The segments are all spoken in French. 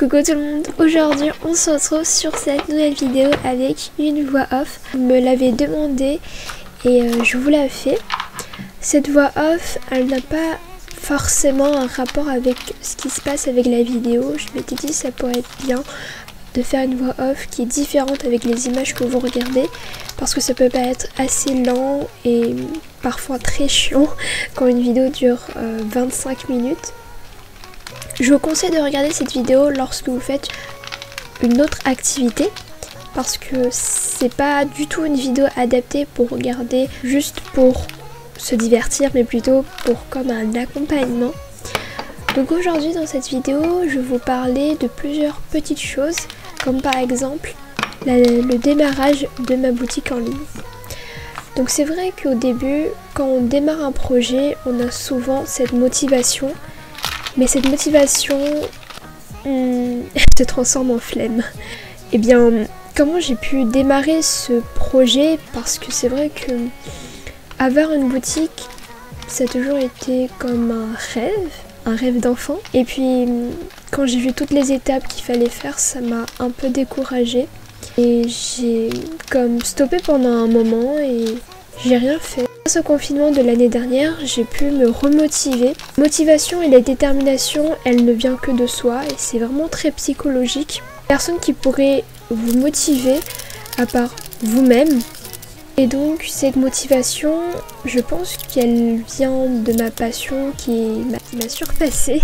Coucou tout le monde, aujourd'hui on se retrouve sur cette nouvelle vidéo avec une voix off. Vous me l'avez demandé et je vous la fais. Cette voix off, elle n'a pas forcément un rapport avec ce qui se passe avec la vidéo. Je m'étais dit ça pourrait être bien de faire une voix off qui est différente avec les images que vous regardez, parce que ça peut paraître assez lent et parfois très chiant quand une vidéo dure 25 minutes. Je vous conseille de regarder cette vidéo lorsque vous faites une autre activité, parce que c'est pas du tout une vidéo adaptée pour regarder juste pour se divertir, mais plutôt pour comme un accompagnement. Donc aujourd'hui dans cette vidéo, je vais vous parler de plusieurs petites choses, comme par exemple le démarrage de ma boutique en ligne. Donc c'est vrai qu'au début, quand on démarre un projet, on a souvent cette motivation, mais cette motivation se transforme en flemme. Et bien, comment j'ai pu démarrer ce projet? Parce que c'est vrai que avoir une boutique, ça a toujours été comme un rêve d'enfant. Et puis, quand j'ai vu toutes les étapes qu'il fallait faire, ça m'a un peu découragée. Et j'ai comme stoppé pendant un moment et j'ai rien fait. Grâce au confinement de l'année dernière, j'ai pu me remotiver. La motivation et la détermination, elle ne vient que de soi et c'est vraiment très psychologique. Personne qui pourrait vous motiver à part vous-même. Et donc cette motivation, je pense qu'elle vient de ma passion qui m'a surpassée.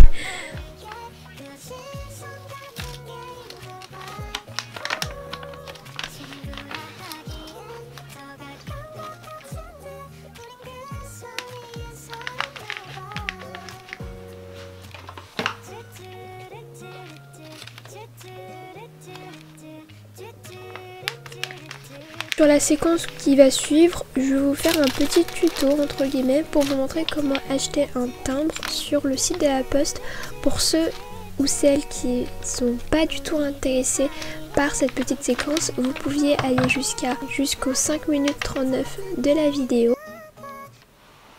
Sur la séquence qui va suivre, je vais vous faire un petit tuto entre guillemets pour vous montrer comment acheter un timbre sur le site de la Poste pour ceux ou celles qui sont pas du tout intéressés par cette petite séquence. Vous pouviez aller jusqu'aux 5 minutes 39 de la vidéo.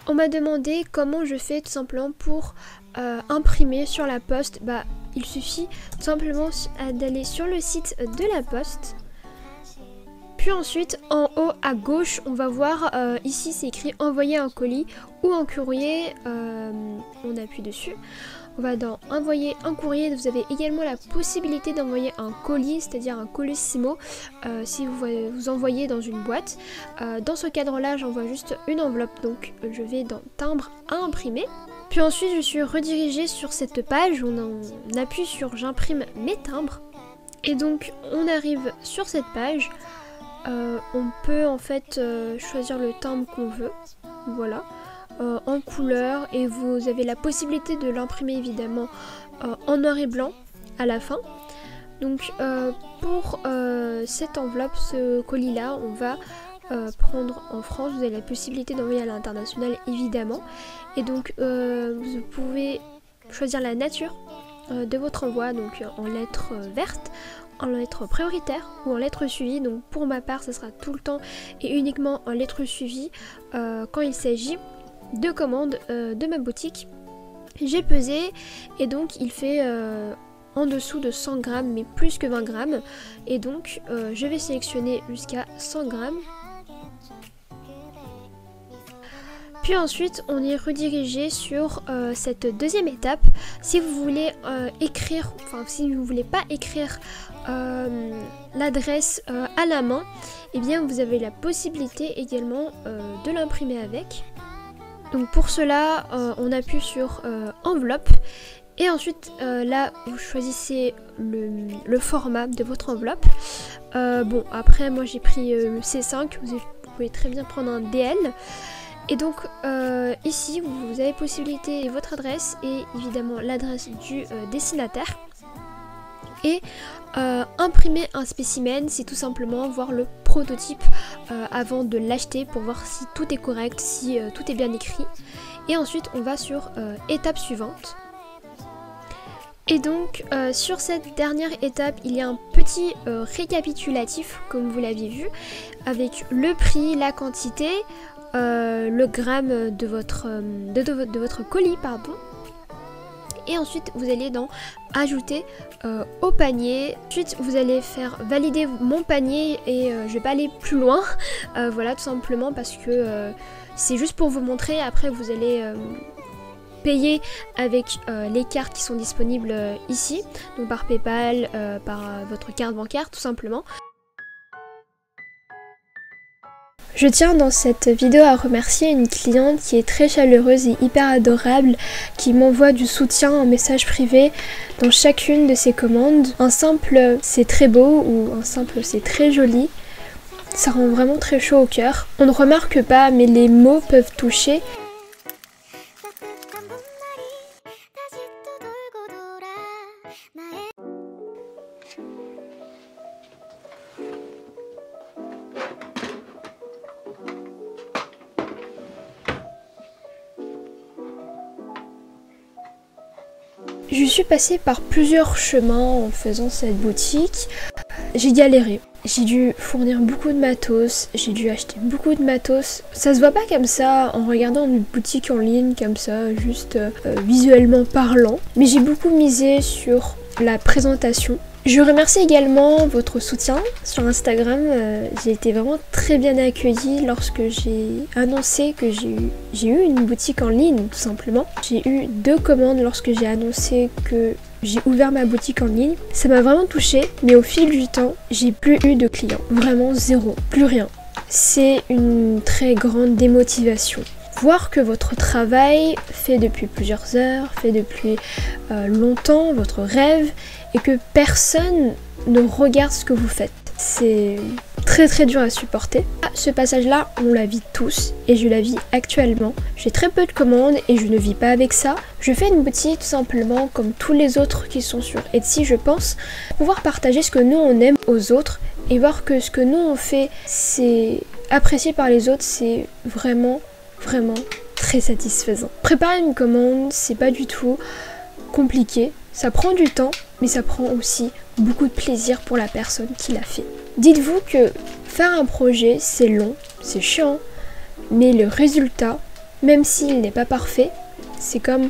On m'a demandé comment je fais tout simplement pour imprimer sur la Poste. Il suffit tout simplement d'aller sur le site de la Poste. Puis ensuite, en haut à gauche, on va voir ici c'est écrit envoyer un colis ou un courrier. On appuie dessus. On va dans envoyer un courrier. Vous avez également la possibilité d'envoyer un colis, c'est-à-dire un colissimo, si vous envoyez dans une boîte. Dans ce cadre-là, j'envoie juste une enveloppe, donc je vais dans timbre à imprimer. Puis ensuite, je suis redirigée sur cette page. On appuie sur j'imprime mes timbres. Et donc, on arrive sur cette page. On peut en fait choisir le timbre qu'on veut, voilà, en couleur, et vous avez la possibilité de l'imprimer évidemment en noir et blanc à la fin. Donc pour cette enveloppe, ce colis là, on va prendre en France. Vous avez la possibilité d'envoyer à l'international évidemment, et donc vous pouvez choisir la nature de votre envoi, donc en lettres vertes, en lettres prioritaires ou en lettres suivies. Donc pour ma part, ça sera tout le temps et uniquement en lettres suivies quand il s'agit de commandes de ma boutique. J'ai pesé et donc il fait en dessous de 100 grammes, mais plus que 20 grammes. Et donc je vais sélectionner jusqu'à 100 grammes. Puis ensuite, on est redirigé sur cette deuxième étape. Si vous voulez écrire, enfin si vous ne voulez pas écrire l'adresse à la main, eh bien vous avez la possibilité également de l'imprimer avec. Donc pour cela, on appuie sur enveloppe. Et ensuite, là, vous choisissez le format de votre enveloppe. Bon, après, moi j'ai pris le C5. Vous pouvez très bien prendre un DL. Et donc ici vous avez possibilité de votre adresse et évidemment l'adresse du destinataire. Et imprimer un spécimen, c'est tout simplement voir le prototype avant de l'acheter pour voir si tout est correct, si tout est bien écrit. Et ensuite on va sur étape suivante. Et donc sur cette dernière étape, il y a un petit récapitulatif comme vous l'aviez vu, avec le prix, la quantité, le gramme de votre colis, pardon. et ensuite vous allez dans ajouter au panier. Ensuite vous allez faire valider mon panier et je vais pas aller plus loin, voilà, tout simplement parce que c'est juste pour vous montrer. Après vous allez payer avec les cartes qui sont disponibles ici, donc par PayPal, par votre carte bancaire tout simplement. Je tiens dans cette vidéo à remercier une cliente qui est très chaleureuse et hyper adorable, qui m'envoie du soutien en message privé dans chacune de ses commandes. Un simple c'est très beau ou un simple c'est très joli, ça rend vraiment très chaud au cœur. On ne remarque pas mais les mots peuvent toucher. Je suis passée par plusieurs chemins en faisant cette boutique. J'ai galéré. J'ai dû fournir beaucoup de matos, j'ai dû acheter beaucoup de matos. Ça se voit pas comme ça en regardant une boutique en ligne comme ça, juste visuellement parlant. Mais j'ai beaucoup misé sur la présentation. Je remercie également votre soutien sur Instagram. J'ai été vraiment très bien accueillie lorsque j'ai annoncé que j'ai eu une boutique en ligne tout simplement. J'ai eu 2 commandes lorsque j'ai annoncé que j'ai ouvert ma boutique en ligne. Ça m'a vraiment touchée, mais au fil du temps, j'ai plus eu de clients. Vraiment zéro, plus rien. C'est une très grande démotivation. Voir que votre travail fait depuis plusieurs heures, fait depuis longtemps, votre rêve, et que personne ne regarde ce que vous faites. C'est très dur à supporter. Ce passage-là, on la vit tous et je la vis actuellement. J'ai très peu de commandes et je ne vis pas avec ça. Je fais une boutique tout simplement comme tous les autres qui sont sur Etsy, je pense, pour pouvoir partager ce que nous on aime aux autres et voir que ce que nous on fait, c'est apprécié par les autres, c'est vraiment très satisfaisant. Préparer une commande, c'est pas du tout compliqué. Ça prend du temps, mais ça prend aussi beaucoup de plaisir pour la personne qui l'a fait. Dites-vous que faire un projet, c'est long, c'est chiant, mais le résultat, même s'il n'est pas parfait, c'est comme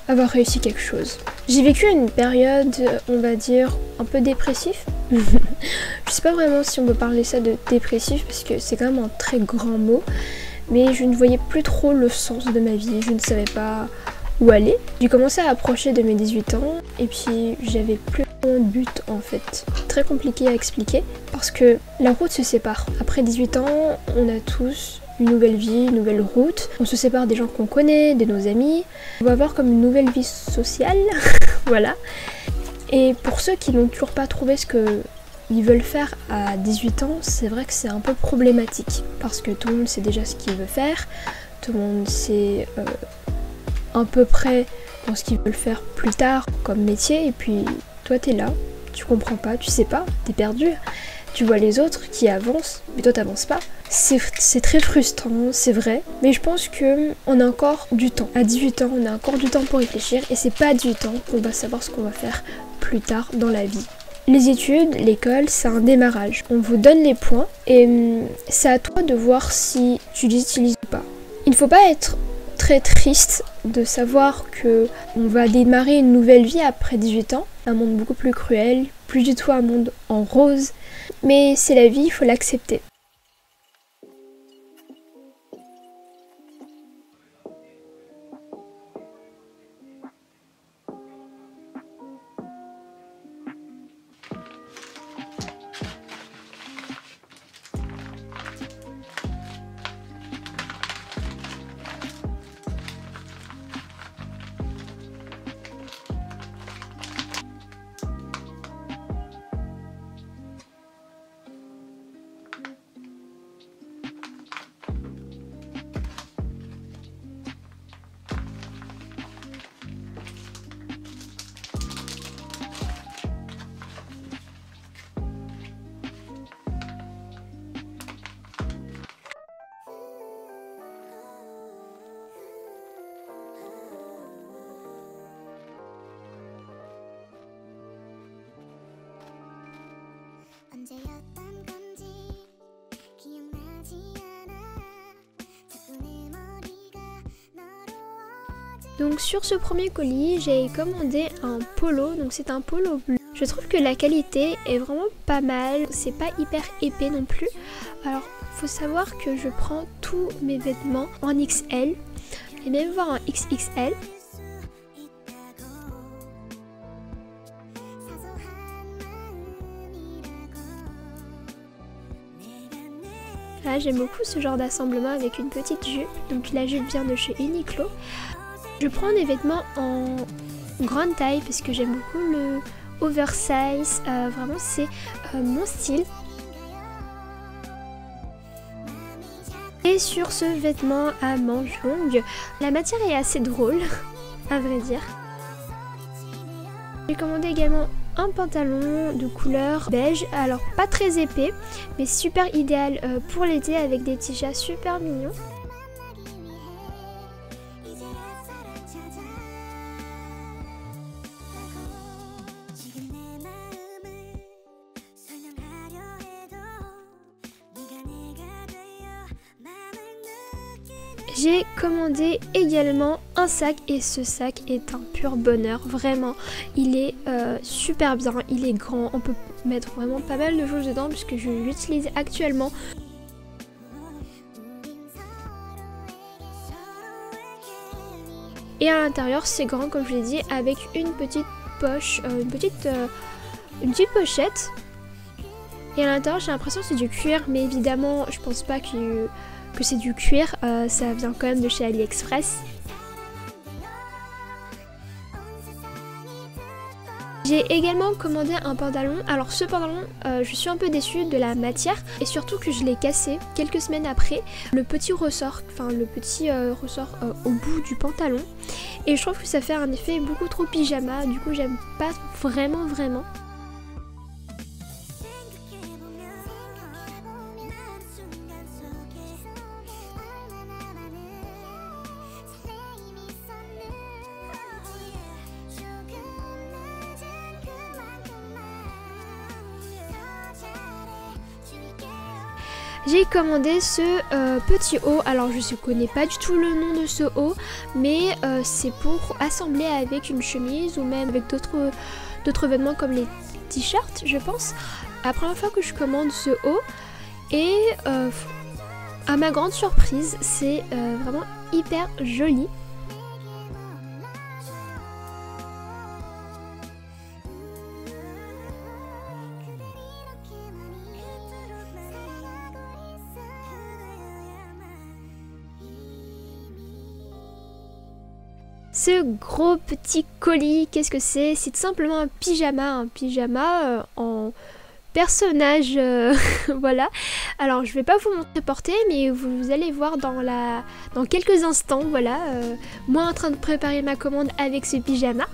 avoir réussi quelque chose. J'ai vécu une période, on va dire, un peu dépressive. Je sais pas vraiment si on peut parler ça de dépressif, parce que c'est quand même un très grand mot, mais je ne voyais plus trop le sens de ma vie, je ne savais pas où aller. J'ai commencé à approcher de mes 18 ans et puis j'avais plus de but en fait. Très compliqué à expliquer parce que la route se sépare. Après 18 ans, on a tous une nouvelle vie, une nouvelle route. On se sépare des gens qu'on connaît, de nos amis. On va avoir comme une nouvelle vie sociale, voilà. Et pour ceux qui n'ont toujours pas trouvé ce que ils veulent faire à 18 ans, c'est vrai que c'est un peu problématique parce que tout le monde sait déjà ce qu'il veut faire, tout le monde sait à peu près dans ce qu'ils veulent faire plus tard comme métier, et puis toi t'es là, tu comprends pas, tu sais pas, t'es perdu, tu vois les autres qui avancent, mais toi t'avances pas. C'est très frustrant, c'est vrai, mais je pense que on a encore du temps. À 18 ans, on a encore du temps pour réfléchir, et c'est pas à 18 ans qu'on va savoir ce qu'on va faire plus tard dans la vie. Les études, l'école, c'est un démarrage. On vous donne les points, et c'est à toi de voir si tu les utilises ou pas. Il ne faut pas être très triste de savoir que on va démarrer une nouvelle vie après 18 ans, un monde beaucoup plus cruel, plus du tout un monde en rose, mais c'est la vie, il faut l'accepter. Donc sur ce premier colis, j'ai commandé un polo, donc c'est un polo bleu. Je trouve que la qualité est vraiment pas mal, c'est pas hyper épais non plus. Alors faut savoir que je prends tous mes vêtements en XL et même voir en XXL. Là j'aime beaucoup ce genre d'assemblement avec une petite jupe, donc la jupe vient de chez Uniqlo. Je prends des vêtements en grande taille parce que j'aime beaucoup le oversize, vraiment c'est mon style. Et sur ce vêtement à manches longues, la matière est assez drôle, à vrai dire. J'ai commandé également un pantalon de couleur beige, alors pas très épais, mais super idéal pour l'été avec des t-shirts super mignons. J'ai commandé également un sac et ce sac est un pur bonheur, vraiment. Il est super bien, il est grand, on peut mettre vraiment pas mal de choses dedans puisque je l'utilise actuellement. Et à l'intérieur c'est grand comme je l'ai dit avec une petite poche, une petite pochette. Et à l'intérieur j'ai l'impression que c'est du cuir mais évidemment je pense pas que c'est du cuir, ça vient quand même de chez AliExpress. J'ai également commandé un pantalon, alors ce pantalon je suis un peu déçue de la matière et surtout que je l'ai cassé quelques semaines après. Le petit ressort au bout du pantalon et je trouve que ça fait un effet beaucoup trop pyjama, du coup j'aime pas vraiment. J'ai commandé ce petit haut, alors je ne connais pas du tout le nom de ce haut, mais c'est pour assembler avec une chemise ou même avec d'autres vêtements comme les t-shirts je pense. La première fois que je commande ce haut et à ma grande surprise c'est vraiment hyper joli. Ce gros petit colis, qu'est-ce que c'est? C'est tout simplement un pyjama en personnage, voilà. Alors je vais pas vous montrer porter, mais vous allez voir dans quelques instants, voilà, moi en train de préparer ma commande avec ce pyjama.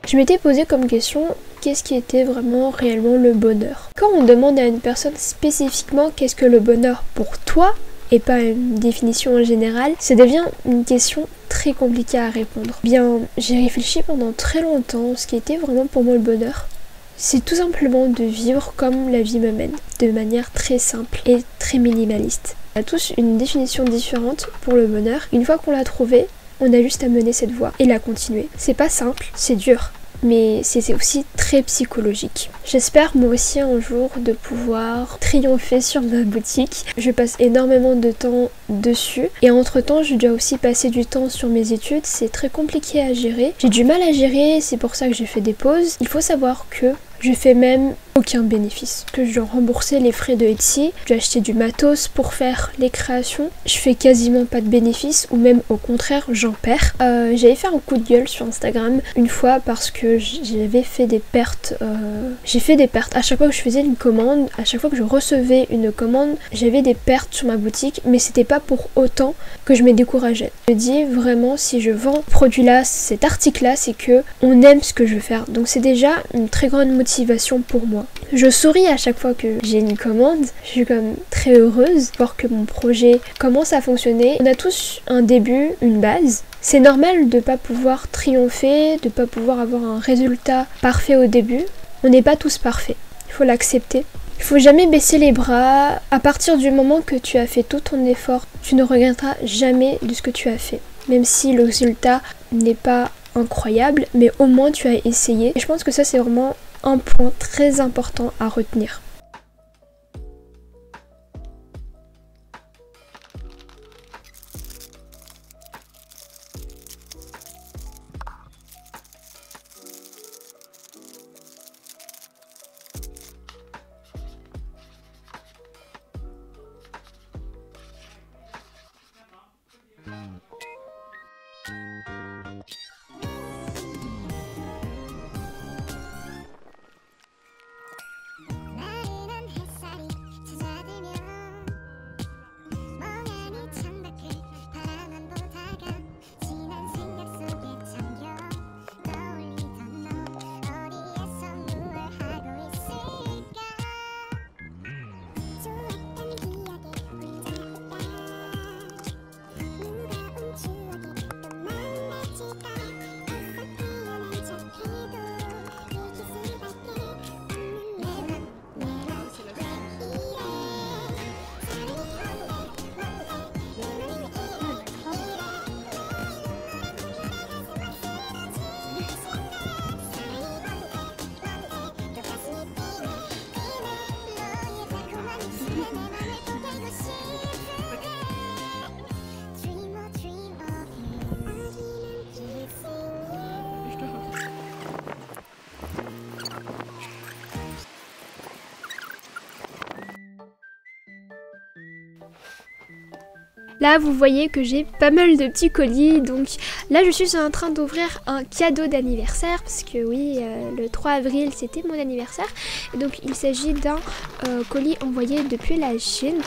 Je m'étais posé comme question, qu'est-ce qui était vraiment réellement le bonheur? Quand on demande à une personne spécifiquement qu'est-ce que le bonheur pour toi, et pas une définition en général, ça devient une question très compliquée à répondre. Bien, j'ai réfléchi pendant très longtemps ce qui était vraiment pour moi le bonheur. C'est tout simplement de vivre comme la vie me mène, de manière très simple et très minimaliste. On a tous une définition différente pour le bonheur. Une fois qu'on l'a trouvée, on a juste à mener cette voie et la continuer. C'est pas simple, c'est dur, mais c'est aussi très psychologique. J'espère moi aussi un jour de pouvoir triompher sur ma boutique. Je passe énormément de temps dessus et entre temps je dois aussi passer du temps sur mes études. C'est très compliqué à gérer. J'ai du mal à gérer, c'est pour ça que j'ai fait des pauses. Il faut savoir que je fais même aucun bénéfice. Que je dois rembourser les frais de Etsy, je dois acheter du matos pour faire les créations. Je fais quasiment pas de bénéfice ou même au contraire j'en perds. J'avais fait un coup de gueule sur Instagram une fois parce que j'avais fait des pertes. J'ai fait des pertes à chaque fois que je faisais une commande, à chaque fois que je recevais une commande, j'avais des pertes sur ma boutique, mais c'était pas pour autant que je me décourageais. Je me dis vraiment si je vends ce produit là, cet article là, c'est que on aime ce que je veux faire. Donc c'est déjà une très grande motivation pour moi. je souris à chaque fois que j'ai une commande. Je suis comme très heureuse de voir que mon projet commence à fonctionner. On a tous un début, une base. C'est normal de ne pas pouvoir triompher, de ne pas pouvoir avoir un résultat parfait au début. On n'est pas tous parfaits, il faut l'accepter. Il faut jamais baisser les bras. À partir du moment que tu as fait tout ton effort, tu ne regretteras jamais de ce que tu as fait. Même si le résultat n'est pas incroyable, mais au moins tu as essayé. Et je pense que ça c'est vraiment un point très important à retenir. Là vous voyez que j'ai pas mal de petits colis, donc là je suis en train d'ouvrir un cadeau d'anniversaire parce que oui, le 3 avril c'était mon anniversaire, et donc il s'agit d'un colis envoyé depuis la Chine.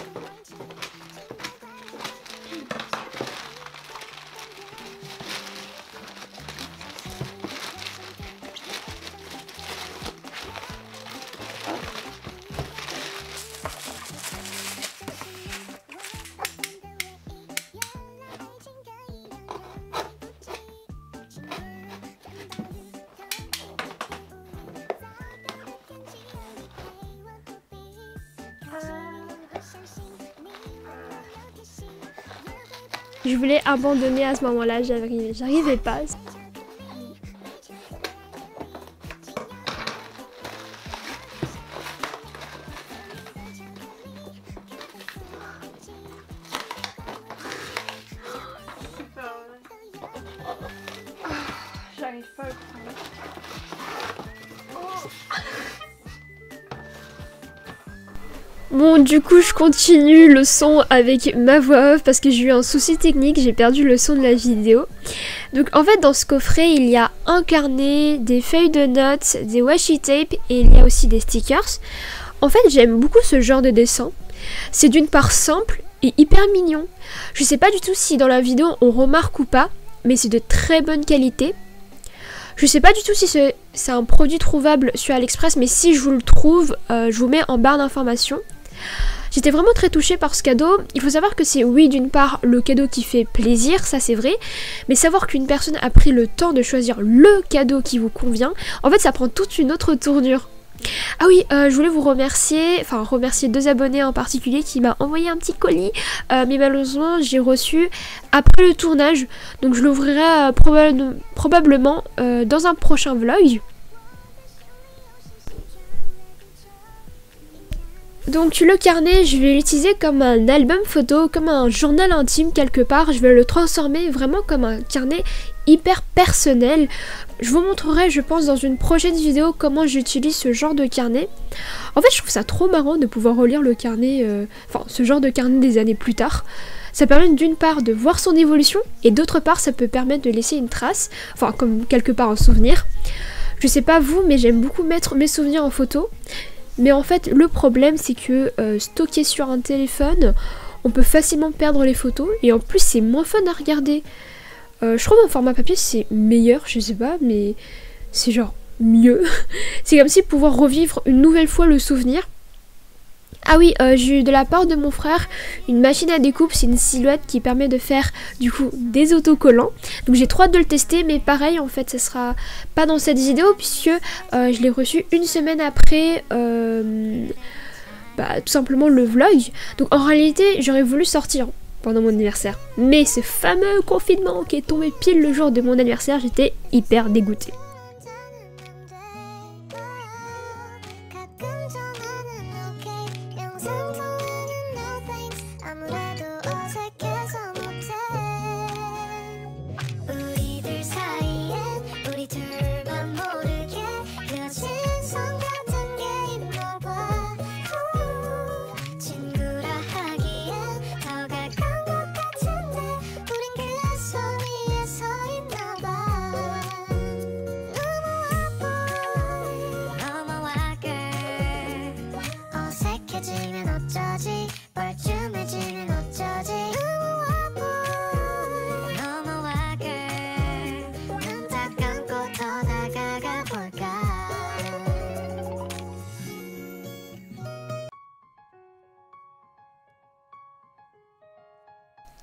Je voulais abandonner à ce moment-là, j'arrivais pas. J'arrive pas à le prendre. Bon, du coup je continue le son avec ma voix off parce que j'ai eu un souci technique, j'ai perdu le son de la vidéo. Donc en fait dans ce coffret il y a un carnet, des feuilles de notes, des washi tape et il y a aussi des stickers. En fait j'aime beaucoup ce genre de dessin. C'est d'une part simple et hyper mignon. Je sais pas du tout si dans la vidéo on remarque ou pas, mais c'est de très bonne qualité. Je sais pas du tout si c'est un produit trouvable sur AliExpress, mais si je vous le trouve, je vous mets en barre d'informations. J'étais vraiment très touchée par ce cadeau. Il faut savoir que c'est, oui, d'une part, le cadeau qui fait plaisir, ça c'est vrai, mais savoir qu'une personne a pris le temps de choisir le cadeau qui vous convient, en fait ça prend toute une autre tournure. Ah oui, je voulais vous remercier, enfin remercier 2 abonnés en particulier qui m'a envoyé un petit colis, mais malheureusement j'ai reçu après le tournage, donc je l'ouvrirai probablement dans un prochain vlog. Donc le carnet, je vais l'utiliser comme un album photo, comme un journal intime quelque part. Je vais le transformer vraiment comme un carnet hyper personnel. Je vous montrerai, je pense, dans une prochaine vidéo comment j'utilise ce genre de carnet. En fait, je trouve ça trop marrant de pouvoir relire le carnet, ce genre de carnet des années plus tard. Ça permet d'une part de voir son évolution et d'autre part ça peut permettre de laisser une trace, enfin comme quelque part un souvenir. Je sais pas vous, mais j'aime beaucoup mettre mes souvenirs en photo. Mais en fait, le problème, c'est que stocker sur un téléphone, on peut facilement perdre les photos. Et en plus, c'est moins fun à regarder. Je trouve un format papier, c'est meilleur, je sais pas, mais c'est genre mieux. C'est comme si pouvoir revivre une nouvelle fois le souvenir. Ah oui, j'ai eu de la part de mon frère une machine à découpe, c'est une silhouette qui permet de faire du coup des autocollants. Donc j'ai trop hâte de le tester, mais pareil en fait ça sera pas dans cette vidéo puisque je l'ai reçu une semaine après tout simplement le vlog. Donc en réalité j'aurais voulu sortir pendant mon anniversaire. Mais ce fameux confinement qui est tombé pile le jour de mon anniversaire, j'étais hyper dégoûtée.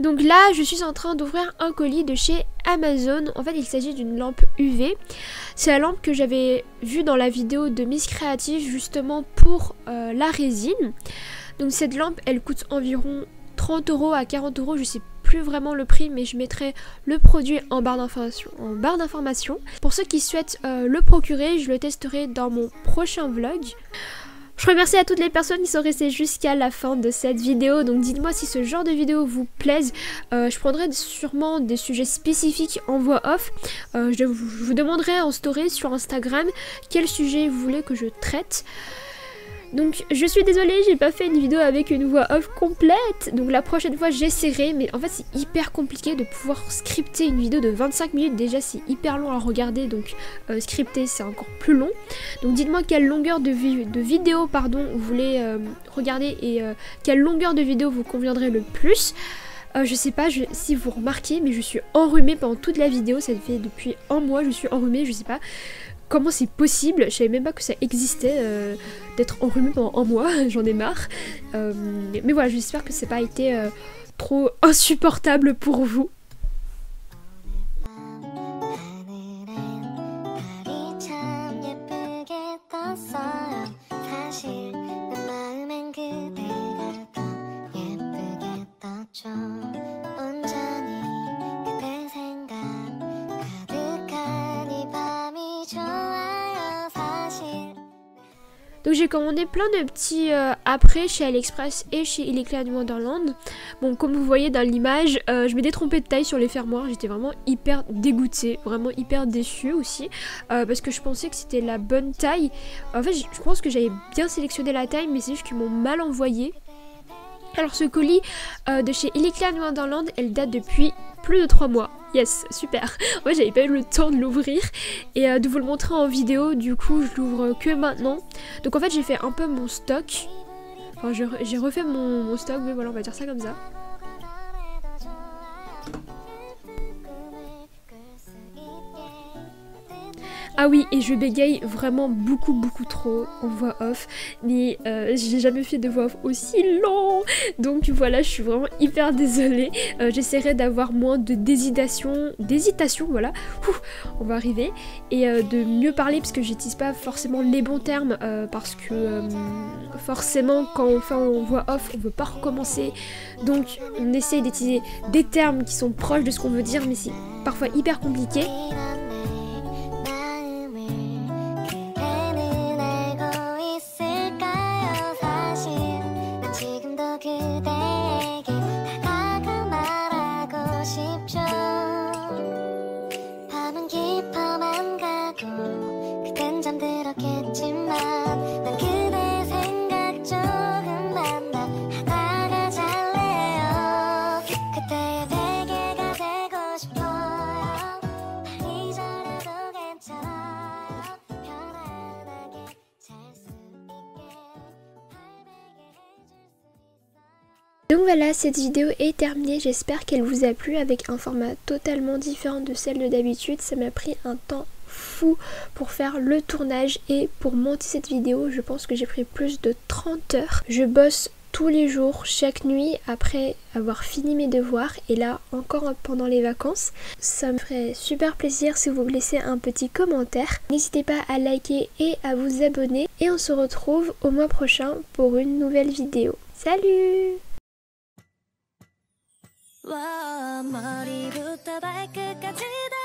Donc là, je suis en train d'ouvrir un colis de chez Amazon. En fait, il s'agit d'une lampe UV. C'est la lampe que j'avais vue dans la vidéo de Miss Creative justement pour la résine. Donc cette lampe, elle coûte environ 30 € à 40 €. Je sais plus vraiment le prix, mais je mettrai le produit en barre d'information. Pour ceux qui souhaitent le procurer, je le testerai dans mon prochain vlog. Je remercie à toutes les personnes qui sont restées jusqu'à la fin de cette vidéo. Donc dites-moi si ce genre de vidéo vous plaise. Je prendrai sûrement des sujets spécifiques en voix off. Je vous demanderai en story sur Instagram quel sujet vous voulez que je traite. Donc je suis désolée, j'ai pas fait une vidéo avec une voix off complète. Donc la prochaine fois j'essaierai, mais en fait c'est hyper compliqué de pouvoir scripter une vidéo de 25 minutes. Déjà c'est hyper long à regarder, donc scripter c'est encore plus long. Donc dites-moi quelle longueur de vidéo vous voulez regarder et quelle longueur de vidéo vous conviendrait le plus. Je sais pas si vous remarquez, mais je suis enrhumée pendant toute la vidéo. Ça fait depuis un mois je suis enrhumée, je sais pas comment c'est possible, je savais même pas que ça existait d'être enrhumée pendant un mois, j'en ai marre. Mais voilà, j'espère que ça n'a pas été trop insupportable pour vous. Donc j'ai commandé plein de petits après chez AliExpress et chez Illichland Wonderland. Bon, comme vous voyez dans l'image, je m'étais trompée de taille sur les fermoirs. J'étais vraiment hyper dégoûtée, vraiment hyper déçue aussi. Parce que je pensais que c'était la bonne taille. En fait, je pense que j'avais bien sélectionné la taille, mais c'est juste qu'ils m'ont mal envoyé. Alors ce colis de chez Illichland Wonderland, elle date depuis plus de 3 mois. Yes, super. En fait, j'avais pas eu le temps de l'ouvrir et de vous le montrer en vidéo. Du coup, je l'ouvre que maintenant. Donc en fait, j'ai fait un peu mon stock. Enfin, j'ai refait mon stock, mais voilà, on va dire ça comme ça. Ah oui, et je bégaye vraiment beaucoup trop en voix off, mais j'ai jamais fait de voix off aussi long, donc voilà, je suis vraiment hyper désolée. J'essaierai d'avoir moins d'hésitation, voilà, on va arriver, et de mieux parler parce que j'utilise pas forcément les bons termes, parce que forcément quand on fait en voix off, on veut pas recommencer, donc on essaye d'utiliser des termes qui sont proches de ce qu'on veut dire, mais c'est parfois hyper compliqué. Donc voilà, cette vidéo est terminée, j'espère qu'elle vous a plu avec un format totalement différent de celle de d'habitude. Ça m'a pris un temps fou pour faire le tournage et pour monter cette vidéo. Je pense que j'ai pris plus de 30 heures. Je bosse tous les jours, chaque nuit, après avoir fini mes devoirs et là encore pendant les vacances. Ça me ferait super plaisir si vous me laissez un petit commentaire. N'hésitez pas à liker et à vous abonner et on se retrouve au mois prochain pour une nouvelle vidéo. Salut! わあ、回りぶったバイク風だ